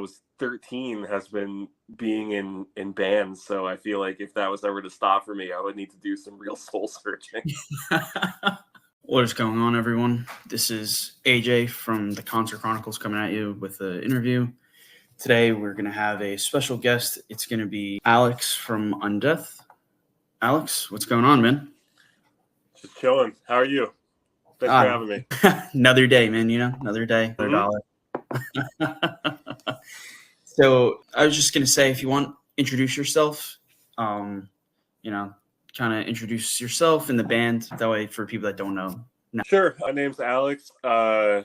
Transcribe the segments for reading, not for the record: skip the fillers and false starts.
was 13 has been being in bands. So I feel like if that was ever to stop for me, I would need to do some real soul searching. What is going on, everyone? This is AJ from the Concert Chronicles coming at you with an interview. Today, we're going to have a special guest. It's going to be Alex from Undeath. Alex, what's going on, man? Just chilling. How are you? Thanks for having me. Another day, man, another day, $100. So I was just going to say, if you want, introduce yourself, kind of introduce yourself and the band. That way, for people that don't know. No. Sure. My name's Alex. I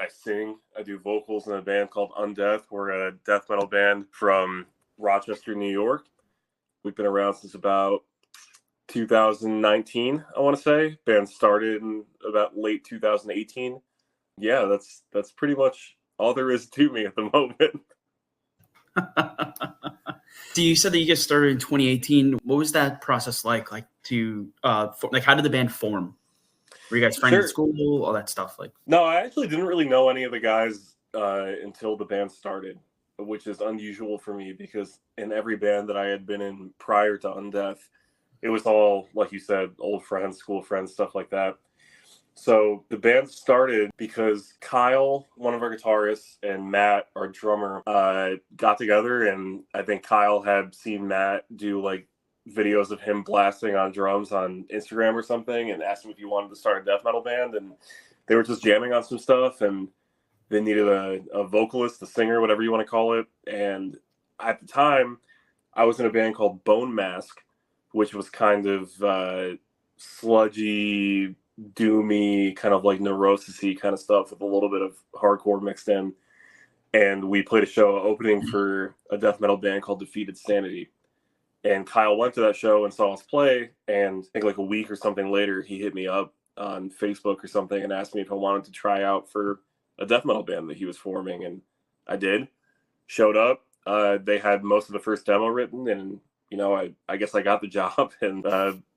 sing. I do vocals in a band called Undeath. We're a death metal band from Rochester, New York. We've been around since about 2019, I want to say. Band started in about late 2018. Yeah, that's pretty much all there is to me at the moment. So you said that you guys started in 2018. What was that process like? How did the band form? Were you guys friends at school? All that stuff? No, I actually didn't really know any of the guys until the band started, which is unusual for me because in every band that I had been in prior to Undeath, it was all, like you said, old friends, school friends, stuff like that. So the band started because Kyle, one of our guitarists, and Matt, our drummer, got together, and I think Kyle had seen Matt do videos of him blasting on drums on Instagram or something, and asked him if he wanted to start a death metal band, and they were just jamming on some stuff, and they needed a vocalist, a singer, whatever you want to call it. And at the time, I was in a band called Bone Mask, which was kind of sludgy, doomy, kind of like Neurosis-y kind of stuff with a little bit of hardcore mixed in. And we played a show opening for a death metal band called Defeated Sanity. And Kyle went to that show and saw us play, and I think a week or something later, he hit me up on Facebook or something and asked me if I wanted to try out for a death metal band that he was forming, and I did. Showed up. They had most of the first demo written, and I guess I got the job, and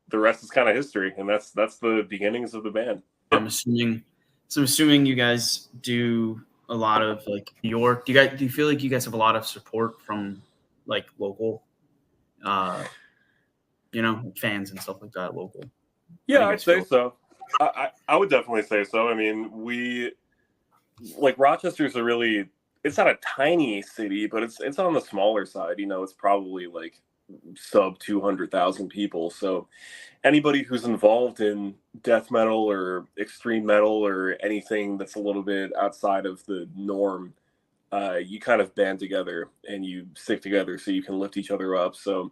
the rest is kind of history, and that's the beginnings of the band. I'm assuming you guys do a lot of New York. Do you feel like you guys have a lot of support from local, fans and stuff like that, local? Yeah, I'd say so. I would definitely say so. I mean, we Rochester's it's not a tiny city, but it's on the smaller side. It's probably sub 200,000 people. So anybody who's involved in death metal or extreme metal or anything that's a little bit outside of the norm, you kind of band together and you stick together so you can lift each other up. So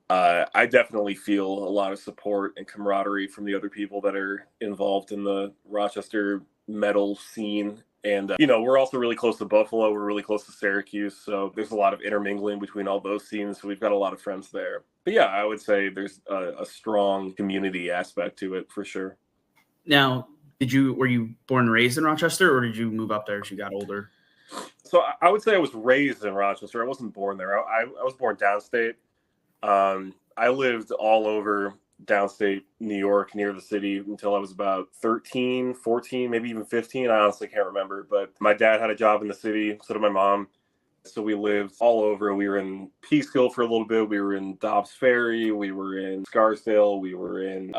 I definitely feel a lot of support and camaraderie from the other people that are involved in the Rochester metal scene. And, we're also really close to Buffalo. We're really close to Syracuse. So there's a lot of intermingling between all those scenes. So we've got a lot of friends there. But yeah, I would say there's a strong community aspect to it for sure. Now, were you born and raised in Rochester, or did you move up there as you got older? So I would say I was raised in Rochester. I wasn't born there. I was born downstate. I lived all over downstate New York near the city until I was about 13, 14, maybe even 15. I honestly can't remember, but my dad had a job in the city, so did my mom. So we lived all over. We were in Peekskill for a little bit. We were in Dobbs Ferry. We were in Scarsdale. We were in,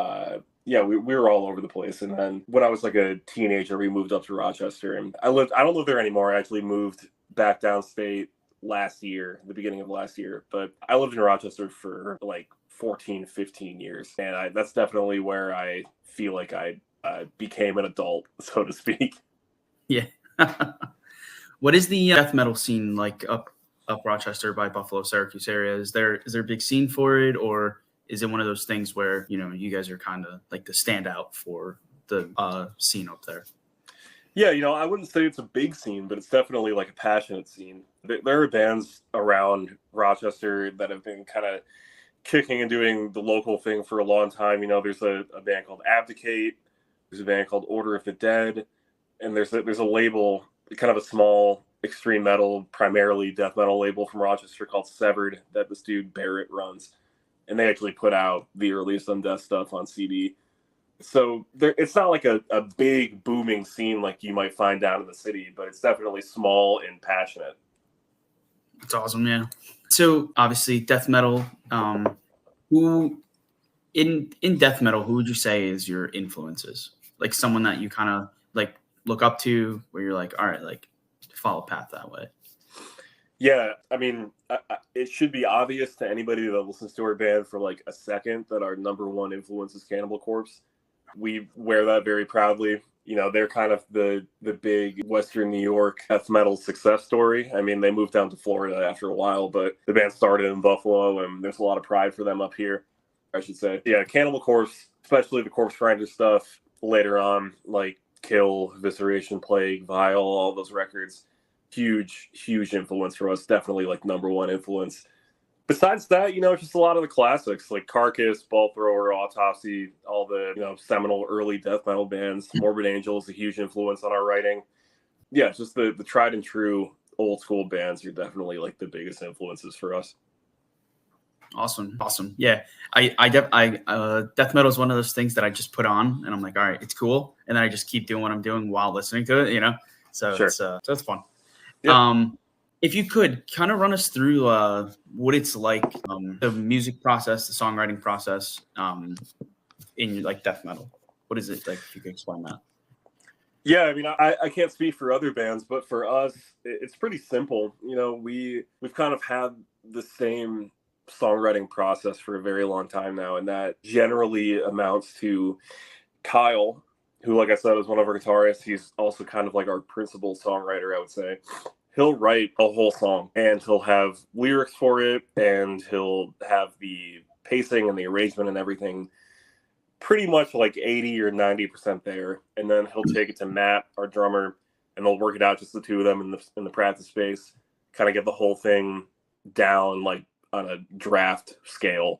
we were all over the place. And then when I was a teenager, we moved up to Rochester, and I don't live there anymore. I actually moved back downstate the beginning of last year, but I lived in Rochester for 14, 15 years. And that's definitely where I feel like I became an adult, so to speak. Yeah. What is the death metal scene like up Rochester by Buffalo, Syracuse area? Is there a big scene for it, or is it one of those things where, you guys are kind of the standout for the scene up there? Yeah, I wouldn't say it's a big scene, but it's definitely a passionate scene. There are bands around Rochester that have been kind of kicking and doing the local thing for a long time. There's a band called Abdicate. There's a band called Order of the Dead. And there's a label, kind of a small extreme metal, primarily death metal label from Rochester called Severed that this dude Barrett runs. And they actually put out the earliest Undeath stuff on CD. So it's not like a big booming scene like you might find down in the city, but it's definitely small and passionate. It's awesome, yeah. So obviously death metal. Who in death metal, who would you say is your influences? Like someone that you kind of like look up to, where you're like, all right, like follow path that way. Yeah, I mean, it should be obvious to anybody that listens to our band for like a second that our number one influence is Cannibal Corpse. We wear that very proudly. You know, they're kind of the big Western New York death metal success story. I mean, they moved down to Florida after a while, but the band started in Buffalo, and there's a lot of pride for them up here, I should say. Yeah, Cannibal Corpse, especially the Corpse Grinder stuff later on, like Kill, Visceration, Plague, Vile, all those records. Huge influence for us. Definitely like number one influence. Besides that, you know, just a lot of the classics like Carcass, Ball Thrower, Autopsy, all the, you know, seminal early death metal bands. Morbid Angel is a huge influence on our writing. Yeah, just the tried and true old school bands are definitely like the biggest influences for us. Awesome. Yeah, death metal is one of those things that I just put on, and I'm like, all right, it's cool, and then I just keep doing what I'm doing while listening to it, you know. So Sure. It's fun. Yeah. If you could kind of run us through what it's like, the music process, the songwriting process, in like death metal. What is it like? If you could explain that. Yeah, I mean, I can't speak for other bands, but for us, it's pretty simple. You know, we've kind of had the same songwriting process for a very long time now, and that generally amounts to Kyle, who, like I said, is one of our guitarists. He's also kind of like our principal songwriter, I would say. He'll write a whole song, and he'll have lyrics for it, and he'll have the pacing and the arrangement and everything pretty much like 80 or 90% there. And then he'll take it to Matt, our drummer, and they'll work it out, just the two of them in the practice space, kind of get the whole thing down like on a draft scale.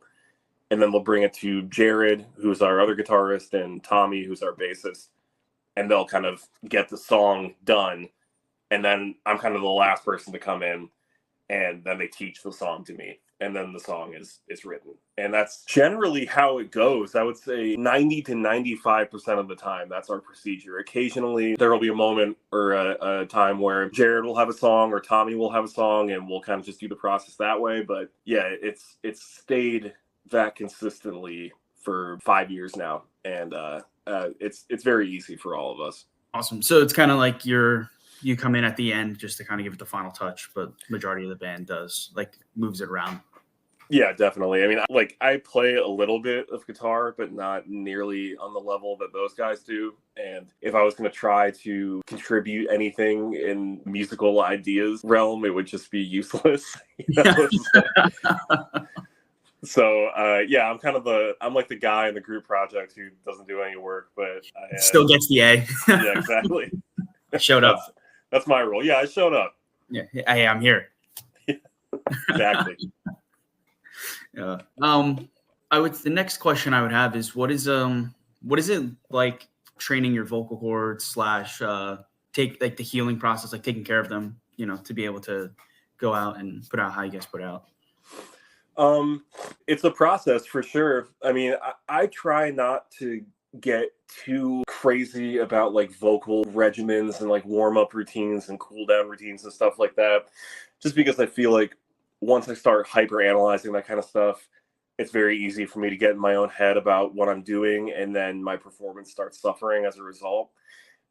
And then they'll bring it to Jared, who's our other guitarist, and Tommy, who's our bassist. And they'll kind of get the song done. And then I'm kind of the last person to come in, and then they teach the song to me. And then the song is written. And that's generally how it goes. I would say 90 to 95% of the time, that's our procedure. Occasionally, there will be a moment or a time where Jared will have a song or Tommy will have a song, and we'll kind of just do the process that way. But yeah, it's stayed that consistently for 5 years now. And it's very easy for all of us. Awesome. So it's kind of like you come in at the end just to kind of give it the final touch, but majority of the band does like moves it around. Yeah, definitely. I mean, like I play a little bit of guitar, but not nearly on the level that those guys do. And if I was going to try to contribute anything in musical ideas realm, it would just be useless. You know? So yeah, I'm like the guy in the group project who doesn't do any work, but still gets the A. Yeah, exactly. Showed up. That's my role. Yeah, I showed up. Yeah, hey, I'm here. Exactly. Yeah. The next question I would have is what is it like training your vocal cords / take like the healing process, like taking care of them, you know, to be able to go out and put out how you guys put out? It's a process for sure. I mean, I try not to get too crazy about like vocal regimens and like warm-up routines and cool down routines and stuff like that, just because I feel like once I start hyper analyzing that kind of stuff, it's very easy for me to get in my own head about what I'm doing, and then my performance starts suffering as a result.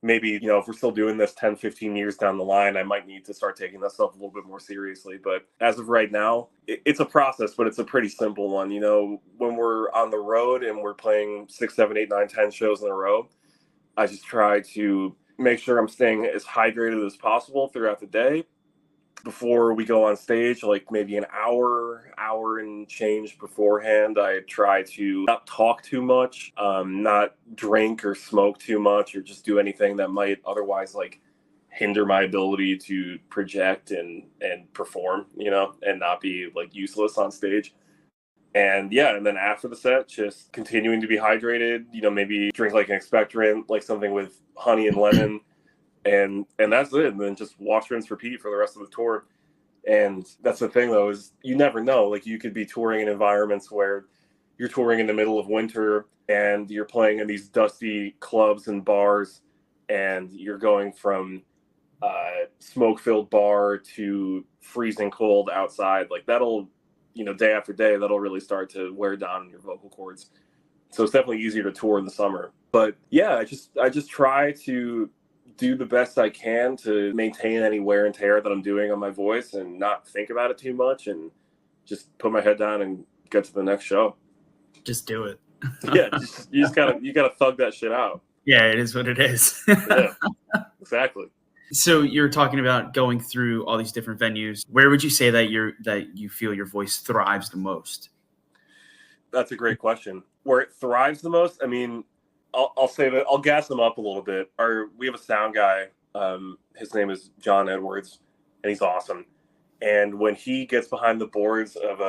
Maybe, you know, if we're still doing this 10, 15 years down the line, I might need to start taking that stuff a little bit more seriously. But as of right now, it's a process, but it's a pretty simple one. You know, when we're on the road and we're playing 6, 7, 8, 9, 10 shows in a row, I just try to make sure I'm staying as hydrated as possible throughout the day. Before we go on stage, like maybe an hour and change beforehand, I try to not talk too much, not drink or smoke too much, or just do anything that might otherwise like hinder my ability to project and perform, you know, and not be like useless on stage. And yeah, and then after the set, just continuing to be hydrated, you know, maybe drink like an expectorant, like something with honey and lemon. And that's it. And then just wash, rinse, repeat for the rest of the tour. And that's the thing, though, is you never know. Like, you could be touring in environments where you're touring in the middle of winter and you're playing in these dusty clubs and bars, and you're going from smoke-filled bar to freezing cold outside. Like that'll, day after day, that'll really start to wear down on your vocal cords. So it's definitely easier to tour in the summer. But yeah, I just try to do the best I can to maintain any wear and tear that I'm doing on my voice and not think about it too much, and just put my head down and get to the next show. Just do it. Yeah, you gotta thug that shit out. Yeah, it is what it is. Yeah, exactly. So you're talking about going through all these different venues. Where would you say that you feel your voice thrives the most? That's a great question. Where it thrives the most, I mean, I'll say that I'll gas them up a little bit. We have a sound guy. His name is John Edwards, and he's awesome. And when he gets behind the boards of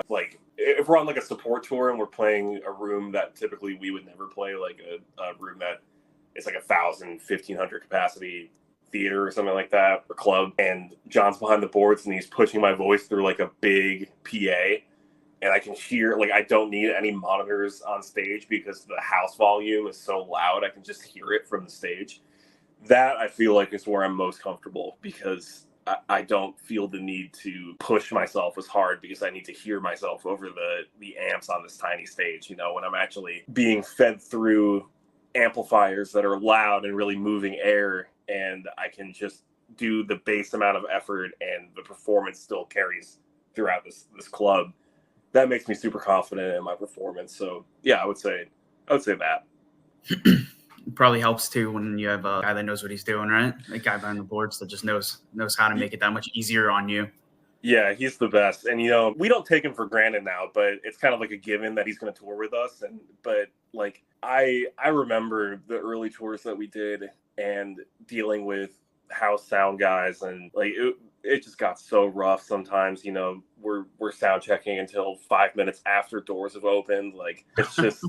if we're on like a support tour and we're playing a room that typically we would never play, like a room that is like 1,000, 1,500 capacity theater or something like that, or club, and John's behind the boards and he's pushing my voice through like a big PA, and I can hear, like, I don't need any monitors on stage because the house volume is so loud, I can just hear it from the stage. That I feel like is where I'm most comfortable, because I don't feel the need to push myself as hard because I need to hear myself over the amps on this tiny stage, when I'm actually being fed through amplifiers that are loud and really moving air, and I can just do the base amount of effort and the performance still carries throughout this club. That makes me super confident in my performance. So yeah, I would say that. It probably helps too when you have a guy that knows what he's doing, right? A guy behind the boards that just knows how to make it that much easier on you. Yeah, he's the best. And, we don't take him for granted now, but it's kind of like a given that he's going to tour with us. But like, I remember the early tours that we did and dealing with house sound guys, and like, it just got so rough sometimes. We're sound checking until 5 minutes after doors have opened. Like, it's just,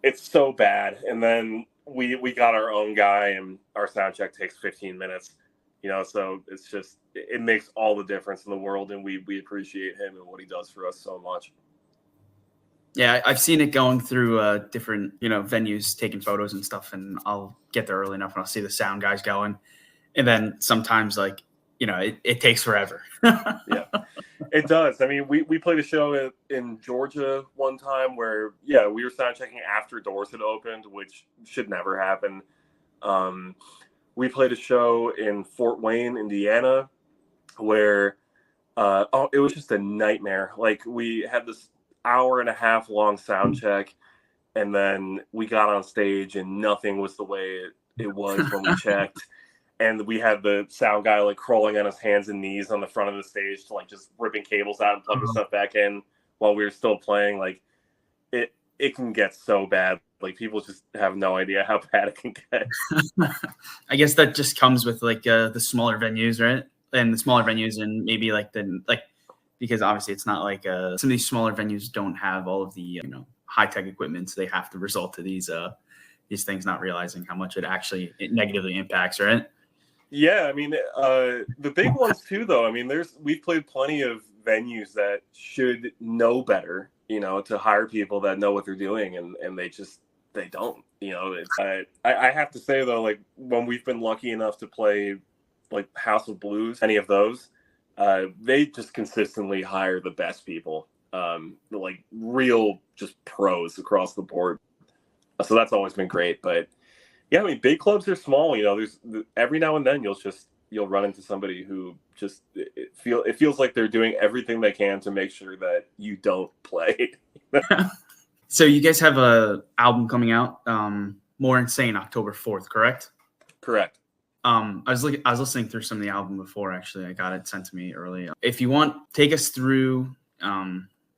it's so bad. And then we got our own guy, and our sound check takes 15 minutes. So it's just, it makes all the difference in the world, and we appreciate him and what he does for us so much. Yeah, I've seen it going through different, venues, taking photos and stuff, and I'll get there early enough and I'll see the sound guys going. And then sometimes, like, it takes forever. Yeah, it does. I mean, we played a show in Georgia one time where, yeah, we were sound checking after doors had opened, which should never happen. We played a show in Fort Wayne, Indiana, where it was just a nightmare. Like, we had this 1.5 hour long sound check, and then we got on stage and nothing was the way it was when we checked. And we had the sound guy like crawling on his hands and knees on the front of the stage to like just ripping cables out and plugging stuff back in while we were still playing. Like, it can get so bad. Like, people just have no idea how bad it can get. I guess that just comes with like the smaller venues, right? And the smaller venues, and maybe because obviously it's not like some of these smaller venues don't have all of the high tech equipment, so they have to resort to these things, not realizing how much it negatively impacts, right? Yeah, I mean, the big ones too, though. I mean, we've played plenty of venues that should know better, to hire people that know what they're doing, and they don't. I have to say though, like, when we've been lucky enough to play like House of Blues, any of those, they just consistently hire the best people, like real just pros across the board. So that's always been great. But yeah, I mean, big clubs are small. There's every now and then you'll run into somebody who just it feels like they're doing everything they can to make sure that you don't play. So you guys have a album coming out, More Insane, October 4th, correct? Correct. I was listening through some of the album before. Actually, I got it sent to me early. If you want, take us through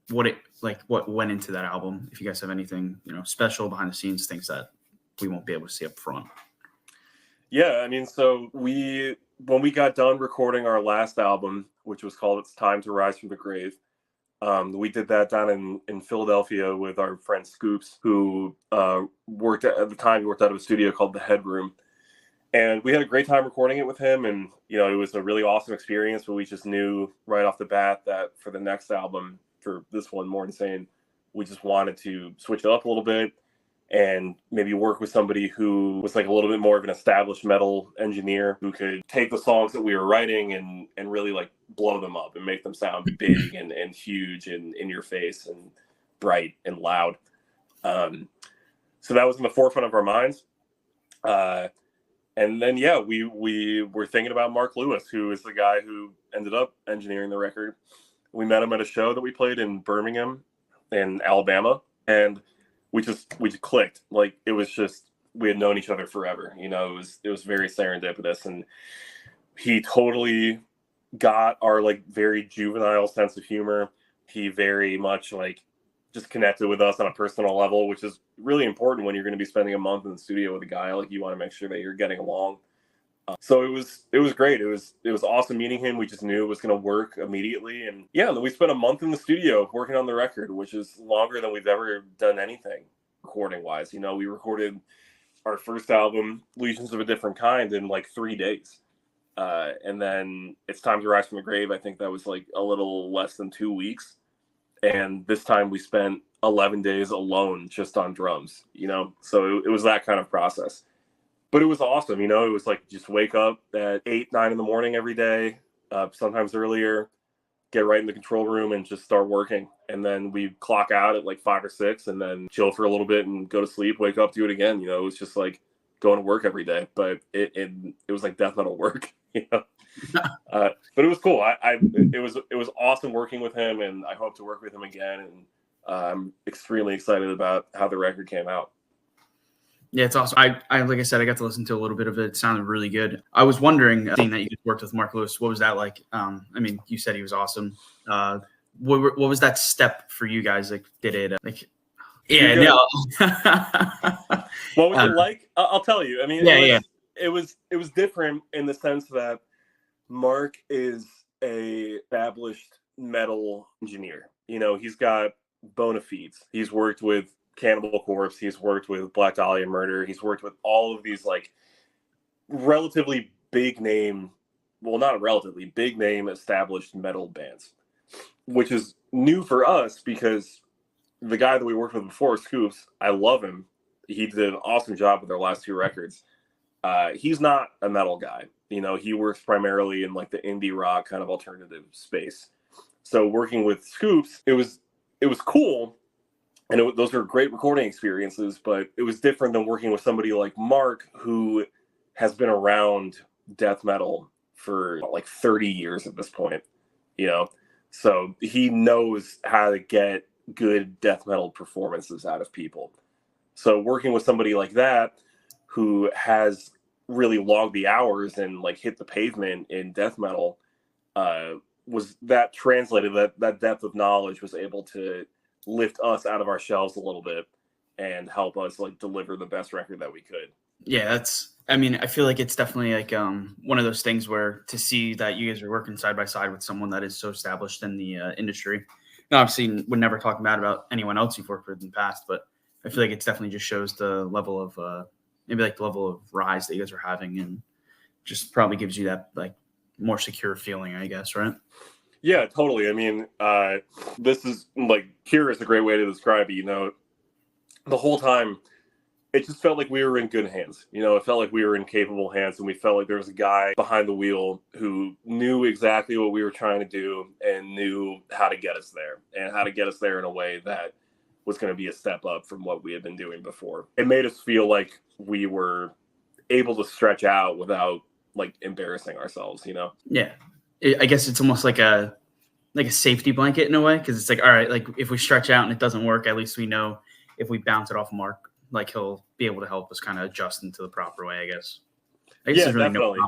what went into that album. If you guys have anything special behind the scenes, things that we won't be able to see up front. Yeah, I mean, so when we got done recording our last album, which was called "It's Time to Rise from the Grave," we did that down in Philadelphia with our friend Scoops, who worked at the time. He worked out of a studio called The Headroom. And we had a great time recording it with him. And, it was a really awesome experience, but we just knew right off the bat that for the next album, for this one, More Insane, we just wanted to switch it up a little bit and maybe work with somebody who was like a little bit more of an established metal engineer who could take the songs that we were writing and really like blow them up and make them sound big and huge and in your face and bright and loud. So that was in the forefront of our minds. And then, yeah, we were thinking about Mark Lewis, who is the guy who ended up engineering the record. We met him at a show that we played in Birmingham in Alabama, and we just clicked. Like, it was just, we had known each other forever. You know, it was very serendipitous, and he totally got our like very juvenile sense of humor. He very much like just connected with us on a personal level, which is really important when you're going to be spending a month in the studio with a guy. Like, you want to make sure that you're getting along. So it was great. It was awesome meeting him. We just knew it was going to work immediately. And yeah, then we spent a month in the studio working on the record, which is longer than we've ever done anything recording wise. You know, we recorded our first album, Legions of a Different Kind, in like 3 days. And then It's Time to Rise from the Grave, I think that was like a little less than 2 weeks. And this time we spent 11 days alone just on drums, you know? So it was that kind of process. But it was awesome, you know? It was like just wake up at 8, 9 in the morning every day, sometimes earlier, get right in the control room and just start working. And then we clock out at like 5 or 6 and then chill for a little bit and go to sleep, wake up, do it again. You know, it was just like going to work every day. But it was like death metal work, you know? But it was cool. It was awesome working with him, and I hope to work with him again. And I'm extremely excited about how the record came out. Yeah, it's awesome. I like I said, I got to listen to a little bit of it. It sounded really good. I was wondering, seeing that you just worked with Mark Lewis, what was that like? I mean, you said he was awesome. What was that step for you guys? Like, did it yeah, no. What was it like? I'll tell you. I mean, it was different in the sense that Mark is a established metal engineer. You know, he's got bona fides. He's worked with Cannibal Corpse. He's worked with Black Dahlia Murder. He's worked with all of these like relatively big name, well, not relatively big name established metal bands, which is new for us because the guy that we worked with before, Scoops, I love him. He did an awesome job with our last 2 records. He's not a metal guy. You know, he works primarily in like the indie rock kind of alternative space. So working with Scoops, it was cool. And those are great recording experiences, but it was different than working with somebody like Mark, who has been around death metal for like 30 years at this point, you know? So he knows how to get good death metal performances out of people. So working with somebody like that, who has really logged the hours and like hit the pavement in death metal, was that translated, that depth of knowledge was able to lift us out of our shells a little bit and help us like deliver the best record that we could. Yeah, I mean, I feel like it's definitely like one of those things where to see that you guys are working side by side with someone that is so established in the industry. Now, obviously, would never talk bad about anyone else you've worked with in the past, but I feel like it's definitely just shows the level of maybe like the level of rise that you guys are having, and just probably gives you that like more secure feeling, I guess, right? Yeah, totally. I mean, this is like, Cure is a great way to describe it. You know, the whole time, it just felt like we were in good hands. You know, it felt like we were in capable hands, and we felt like there was a guy behind the wheel who knew exactly what we were trying to do and knew how to get us there, and how to get us there in a way that was going to be a step up from what we had been doing before. It made us feel like we were able to stretch out without like embarrassing ourselves, you know? Yeah. I guess it's almost like a safety blanket in a way, because it's like, all right, like if we stretch out and it doesn't work, at least we know if we bounce it off Mark, like he'll be able to help us kind of adjust into the proper way, I guess. Yeah, really definitely.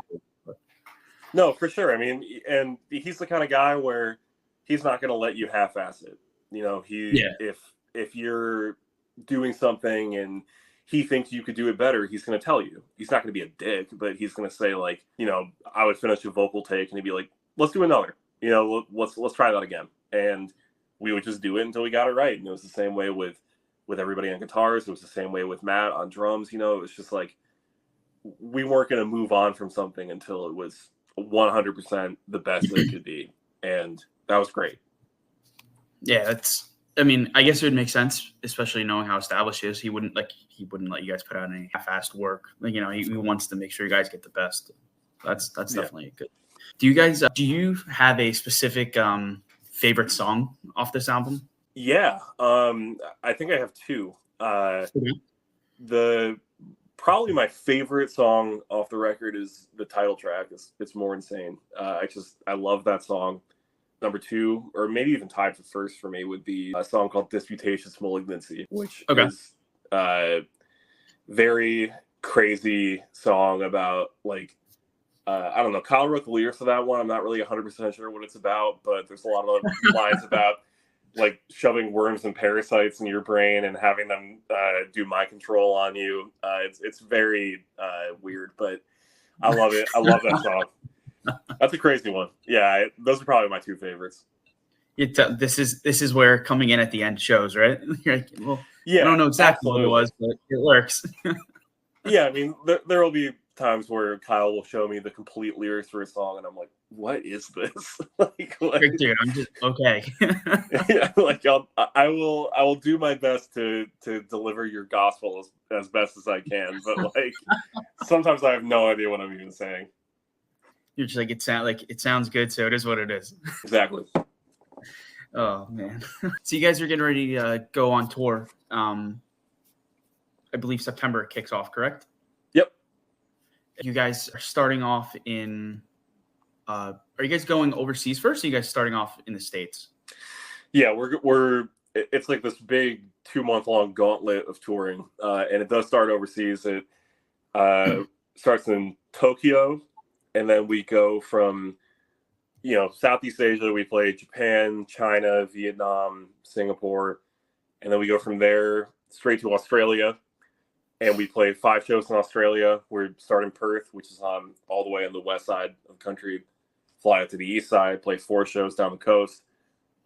No, for sure. I mean, and he's the kind of guy where he's not going to let you half-ass it. You know, if you're doing something and he thinks you could do it better, he's going to tell you. He's not going to be a dick, but he's going to say, like, you know, I would finish a vocal take and he'd be like, let's do another. You know, let's try that again. And we would just do it until we got it right. And it was the same way with everybody on guitars. It was the same way with Matt on drums. You know, it was just like, we weren't going to move on from something until it was 100% the best that it could be. And that was great. Yeah, I mean, I guess it would make sense, especially knowing how established he is. He wouldn't let you guys put out any half-assed work. Like, you know, he wants to make sure you guys get the best. That's definitely good. Do you do have a specific favorite song off this album? Yeah, I think I have two. Probably my favorite song off the record is the title track. It's More Insane. I love that song. Number two, or maybe even tied for first for me, would be a song called Disputatious Malignancy, which is a very crazy song about, like, I don't know. Kyle wrote the lyrics of that one. I'm not really 100% sure what it's about, but there's a lot of lines about, like, shoving worms and parasites in your brain and having them do mind control on you. It's very weird, but I love it. I love that song. That's a crazy one. Yeah, those are probably my two favorites. This is where coming in at the end shows, right? You're like, well, yeah, I don't know exactly absolutely. what it was, but it works. Yeah, I mean, there will be times where Kyle will show me the complete lyrics for a song, and I'm like, "What is this?" like, dude, I'm just okay. Yeah, like I will do my best to deliver your gospel as best as I can, but like sometimes I have no idea what I'm even saying. You're just like, it sounds good, so it is what it is. Exactly. Oh man. So you guys are getting ready to go on tour. I believe September kicks off, correct? Yep. You guys are starting off in are you guys going overseas first, or are you guys starting off in the States? Yeah, it's like this big 2-month long gauntlet of touring. And it does start overseas. It starts in Tokyo, and then we go from, Southeast Asia. We play Japan, China, Vietnam, Singapore, and then we go from there straight to Australia, and we play 5 shows in Australia. We're starting Perth, which is all the way on the west side of the country, fly out to the east side, play 4 shows down the coast.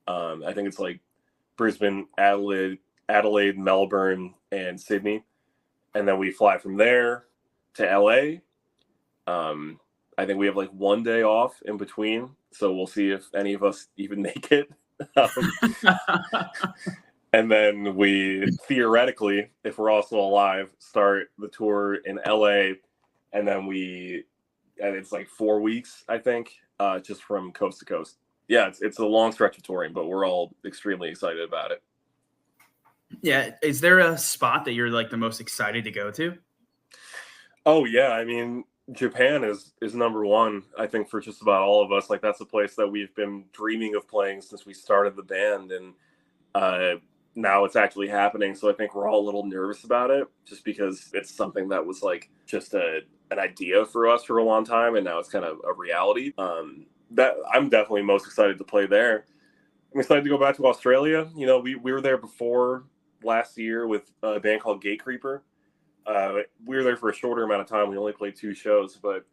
I think it's like Brisbane, Adelaide, Melbourne, and Sydney, and then we fly from there to LA. I think we have like 1 day off in between, so we'll see if any of us even make it. And then we theoretically, if we're all still alive, start the tour in LA, and then it's like 4 weeks, I think, just from coast to coast. Yeah, it's a long stretch of touring, but we're all extremely excited about it. Yeah, is there a spot that you're like the most excited to go to? Oh yeah, I mean, Japan is number one, I think, for just about all of us. Like, that's a place that we've been dreaming of playing since we started the band, and now it's actually happening. So I think we're all a little nervous about it, just because it's something that was like just an idea for us for a long time, and now it's kind of a reality. That I'm definitely most excited to play there. I'm excited to go back to Australia. We were there before last year with a band called Gatecreeper. We were there for a shorter amount of time. We only played 2 shows, but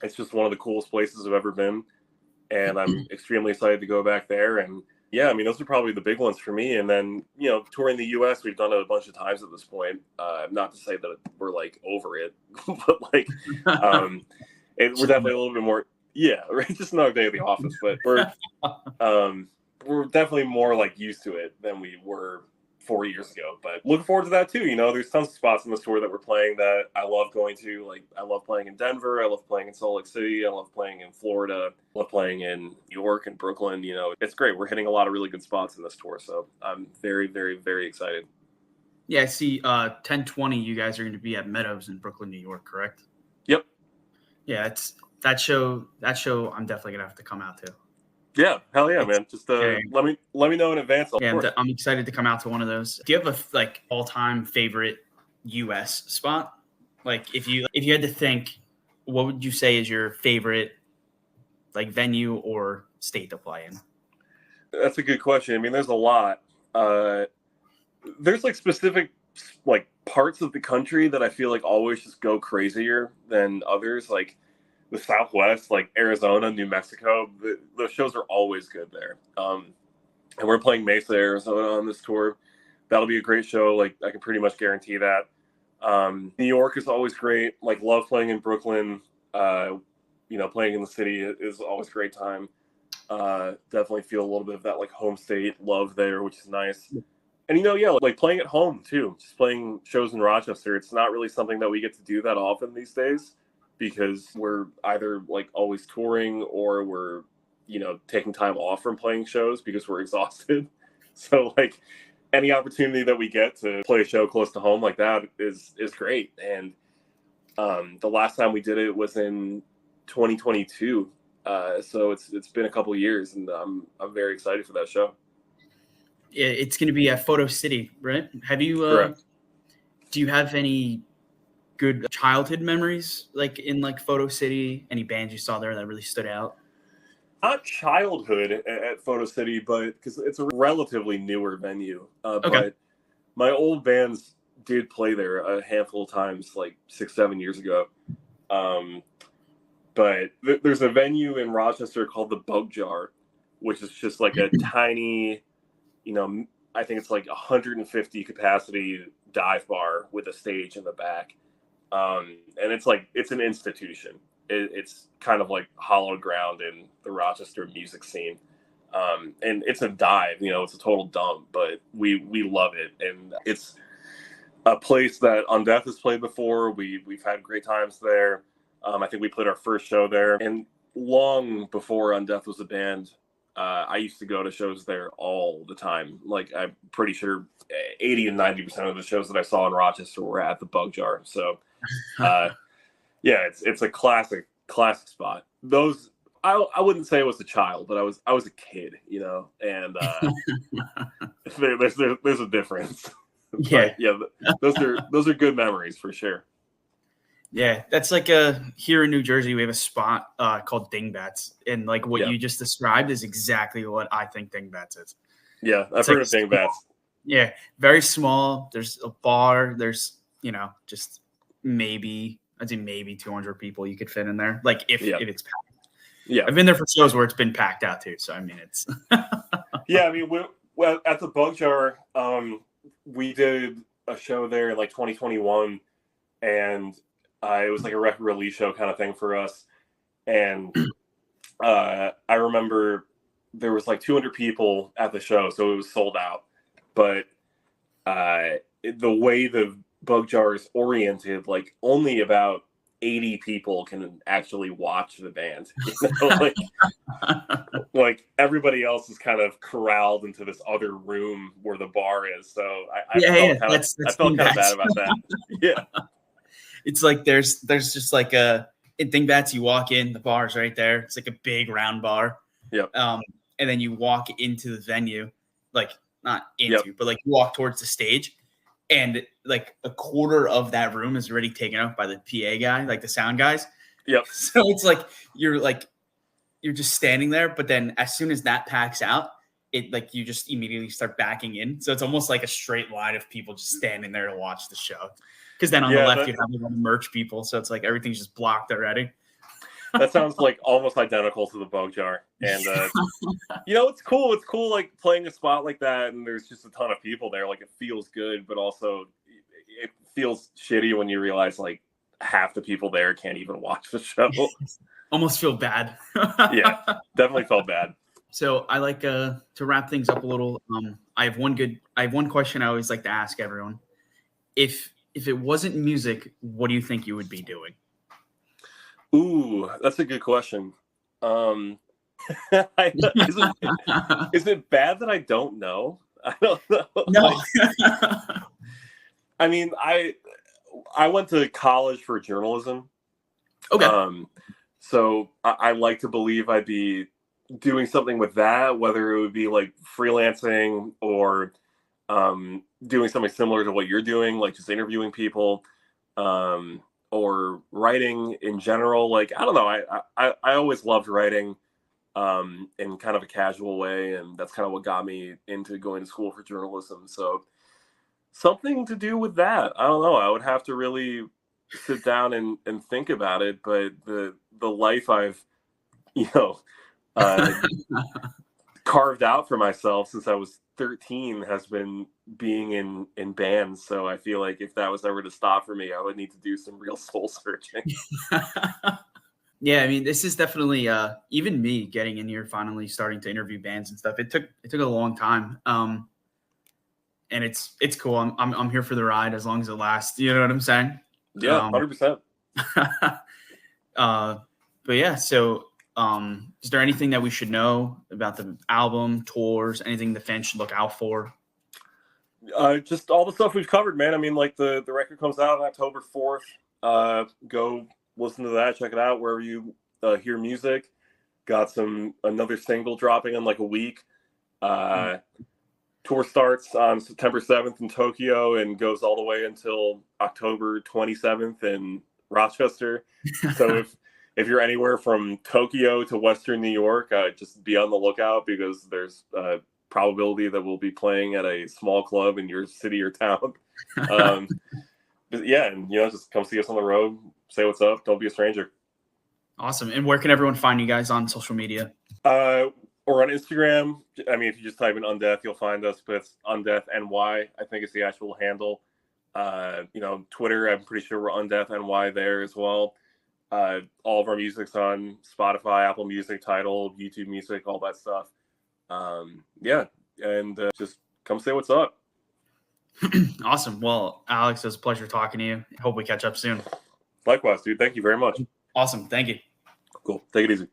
it's just one of the coolest places I've ever been, and I'm extremely excited to go back there. And yeah, I mean, those are probably the big ones for me. And then, touring the U.S., we've done it a bunch of times at this point. Not to say that we're like over it, but like we're definitely a little bit more. Yeah, right. Just another day at the office, but we're definitely more like used to it than we were 4 years ago. But looking forward to that too. There's tons of spots in this tour that we're playing that I love going to. Like, I love playing in Denver. I love playing in Salt Lake City. I love playing in Florida. I love playing in New York and Brooklyn. It's great. We're hitting a lot of really good spots in this tour. So I'm very, very, very excited. Yeah, I see 10/20, you guys are going to be at Meadows in Brooklyn, New York, correct? Yep. Yeah, it's that show I'm definitely going to have to come out to. Yeah, hell yeah, man. Just let me know in advance. I'm excited to come out to one of those. Do you have a all-time favorite US spot? Like, if you had to think, what would you say is your favorite venue or state to play in? That's a good question. I mean, there's a lot. There's specific parts of the country that I feel like always just go crazier than others. Like the Southwest, like Arizona, New Mexico, those shows are always good there. And we're playing Mesa, Arizona on this tour. That'll be a great show. Like, I can pretty much guarantee that. New York is always great. Like, love playing in Brooklyn. Playing in the city is always a great time. Definitely feel a little bit of that like home state love there, which is nice. And yeah, like playing at home too, just playing shows in Rochester. It's not really something that we get to do that often these days because we're either like always touring or we're taking time off from playing shows because we're exhausted. So like any opportunity that we get to play a show close to home like that is great. And the last time we did it was in 2022. So it's been a couple years, and I'm very excited for that show. It's going to be at Photo City, right? Have you? Correct. Do you have any good childhood memories, like in like Photo City? Any bands you saw there that really stood out? Not childhood at Photo City, but because it's a relatively newer venue. Okay. But my old bands did play there a handful of times, like 6-7 years ago. But there's a venue in Rochester called the Bug Jar, which is just like a tiny, I think it's like 150 capacity dive bar with a stage in the back. And it's an institution. It's kind of like hallowed ground in the Rochester music scene. And it's a dive, it's a total dump, but we love it. And it's a place that Undeath has played before. We've had great times there. I think we played our first show there. And long before Undeath was a band, I used to go to shows there all the time. Like I'm pretty sure 80 to 90% of the shows that I saw in Rochester were at the Bug Jar. So yeah, it's a classic spot. Those I wouldn't say I was a child, but I was a kid, and there's a difference. Yeah. But, yeah, those are good memories for sure. Yeah, that's like here in New Jersey, we have a spot called Dingbats, and like what you just described is exactly what I think Dingbats is. Yeah, I've heard of Dingbats. Yeah, very small. There's a bar. There's just maybe 200 people you could fit in there. Like if it's packed. Yeah, I've been there for shows where it's been packed out too. So I mean, it's yeah. I mean, well, at the Bug Jar, we did a show there in like 2021, and it was like a record release show kind of thing for us. And I remember there was like 200 people at the show, so it was sold out. But the way the Bug Jar is oriented, like only about 80 people can actually watch the band. Like everybody else is kind of corralled into this other room where the bar is. So I felt kind of bad about that. Yeah. It's like there's just like in Dingbats, you walk in, the bar's right there. It's like a big round bar. Yep. And then you walk into the venue, like not into, but like you walk towards the stage, and like a quarter of that room is already taken up by the PA guy, like the sound guys. Yep. So it's like you're just standing there, but then as soon as that packs out, it like you just immediately start backing in. So it's almost like a straight line of people just standing there to watch the show. Because then on the left you have the merch people, so it's like everything's just blocked already. That sounds like almost identical to the Bug Jar, and it's cool. It's cool, like playing a spot like that, and there's just a ton of people there. Like it feels good, but also it feels shitty when you realize like half the people there can't even watch the show. Almost feel bad. Yeah, definitely felt bad. So I like to wrap things up a little. I have one question I always like to ask everyone. If it wasn't music, what do you think you would be doing? Ooh, that's a good question. Is it bad that I don't know? I don't know. No. I mean, I went to college for journalism. Okay. So I like to believe I'd be doing something with that, whether it would be like freelancing or doing something similar to what you're doing, like just interviewing people, or writing in general. Like, I don't know. I always loved writing in kind of a casual way. And that's kind of what got me into going to school for journalism. So something to do with that. I don't know. I would have to really sit down and think about it. But the life I've, carved out for myself since I was 13 has been being in bands. So I feel like if that was ever to stop for me, I would need to do some real soul searching. Yeah, I mean, this is definitely even me getting in here, finally starting to interview bands and stuff. It took a long time, and it's cool. I'm here for the ride as long as it lasts. You know what I'm saying? Yeah, 100%. But yeah, so is there anything that we should know about the album, tours, anything the fans should look out for? Just all the stuff we've covered, man. I mean, like the record comes out on October 4th. Go listen to that, check it out wherever you hear music. Got another single dropping in like a week. Tour starts on September 7th in Tokyo and goes all the way until October 27th in Rochester. So if you're anywhere from Tokyo to Western New York, just be on the lookout, because there's a probability that we'll be playing at a small club in your city or town. But yeah, and just come see us on the road, say what's up, don't be a stranger. Awesome. And where can everyone find you guys on social media? Or on Instagram. I mean, if you just type in Undeath, you'll find us, but it's Undeath NY, I think it's the actual handle. Twitter, I'm pretty sure we're Undeath NY there as well. All of our music's on Spotify, Apple Music, Tidal, YouTube Music, all that stuff. Just come say what's up. Awesome. Well, Alex, it was a pleasure talking to you. Hope we catch up soon. Likewise, dude. Thank you very much. Awesome. Thank you. Cool. Take it easy.